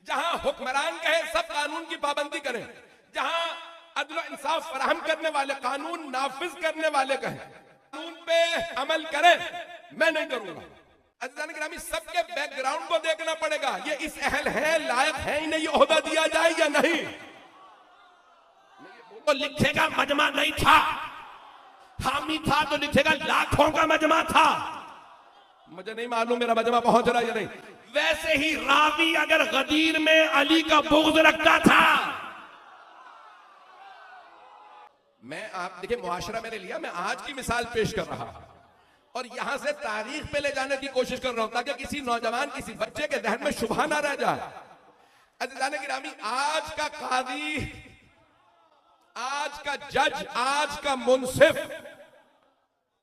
जहां हुक्मरान कहे सब कानून की पाबंदी करें, जहां अदल इंसाफ फराहम करने वाले, कानून नाफिज करने वाले कहें कानून पे अमल करें, मैं नहीं करूंगा। अज़ीज़ान गिरामी, सबके बैकग्राउंड को देखना पड़ेगा। ये इस अहल है, लायक है ही नहीं ये ओहदा दिया जाए या नहीं। वो लिखेगा मजमा नहीं था, हामी था तो लिखेगा लाखों का मजमा था। मुझे नहीं मालूम मेरा मजमा पहुंच रहा है या नहीं। वैसे ही रावी अगर गदीर में अली का बुग़्ज़ रखता था। मैं आप देखिए, मुआशरा मैंने लिया, मैं आज की मिसाल पेश कर रहा और यहां से तारीख पे ले जाने की कोशिश कर रहा हूं ताकि किसी नौजवान, किसी बच्चे के जहन में शुबहा ना रह जाए। अज़ीज़ान गिरामी, आज का कादी, आज का जज, आज का मुंसिफ,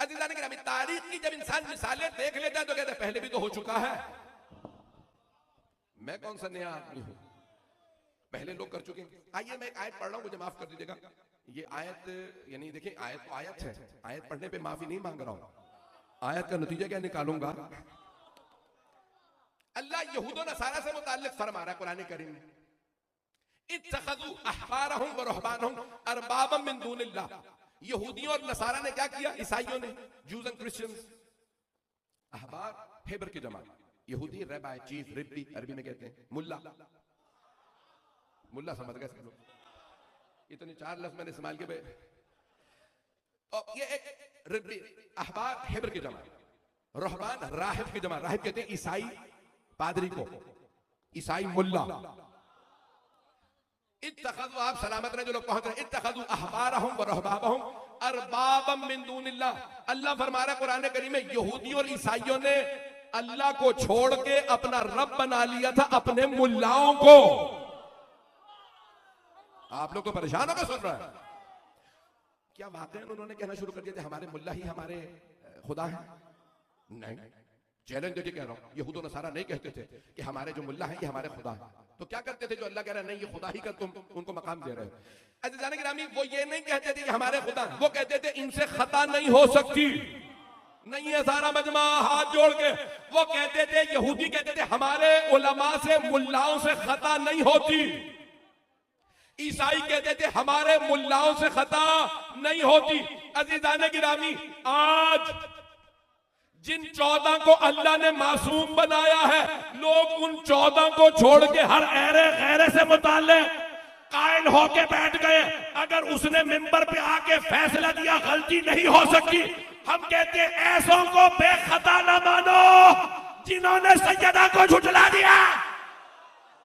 अज़ीज़ान गिरामी, तारीख की जब इंसान मिसालें देख लेता है तो कहता है पहले भी तो हो चुका है, मैं कौन सा नया आदमी हूं, पहले लोग कर चुके हैं। आइए मैं एक आयत पढ़ रहा हूं, मुझे माफ कर दीजिएगा। ये आयत यानी देखिए, आयत तो आयत है, आयत पढ़ने पे माफी नहीं मांग रहा हूं, आयत का नतीजा क्या निकालूंगा। अल्लाह यहूद और नसारा से मुताल्लिक फरमा रहा है कुरान करीम में, इत्तखज़ू अहबारहुम व रहबानहुम अरबाबम मिन दूनिल्लाह। यहूदियों और नसारा ने क्या किया, ईसाइयों ने, जूस एंड क्रिश्चियंस। अहबार हेबर की जमा, यहूदी रब्बी, चीफ, रिब्बी अरबी में कहते हैं, मुल्ला, मुल्ला समझ गए सब लोग। इतने चार लफ्ज मैंने इस्तेमाल किए। और ये एक रिब्बी, अहबार हेबर की जमा, रहबान राहिब की जमा। राहिब कहते हैं ईसाई पादरी को, ईसाई मुल्ला। इत्तखज़ू, आप सलामत रहे जो लोग पहुंच रहे, इत्तखज़ू अहबारहुम व रहबाबहुम अरबाबम मिन दूनिल्लाह। अल्लाह फरमा रहा है कुरान करीम में, यहूदियों और ईसाइयों ने अल्लाह को छोड़ के अपना रब बना लिया था अपने मुल्लाओं को। आप लोग तो परेशान होकर सुन रहे हैं। क्या वाकई उन्होंने कहना शुरू कर दिया था हमारे मुल्ला ही हमारे खुदा है? नहीं, चैलेंज देके कह रहा हूं, यहूद और नसारा नहीं कहते थे कि हमारे जो मुल्ला है ये हमारे खुदा है। तो क्या करते थे जो अल्लाह कह रहा है नहीं ये खुदा ही का, तुम उनको मकाम दे रहे हो। अज़ीज़ान गिरामी, वो ये नहीं कहते थे कि हमारे खुदा, वो कहते थे इनसे खता नहीं हो सकती। नहीं है सारा मजमा हाथ जोड़ के, वो कहते थे, यहूदी कहते थे हमारे उलमा से, मुल्लाओं से खता नहीं होती। ईसाई कहते थे हमारे मुल्लाओं से खता नहीं होती। अज़ीज़ान गिरामी, आज जिन 14 को अल्लाह ने मासूम बनाया है, लोग उन 14 को छोड़ के हर ऐरे गैरे से मुताल्लिक़ कायल होके बैठ गए। अगर उसने मिंबर पे आके फैसला दिया गलती नहीं हो सकती, हम कहते हैं ऐसों को बेखता न मानो जिन्होंने सैयदा को झुठला दिया।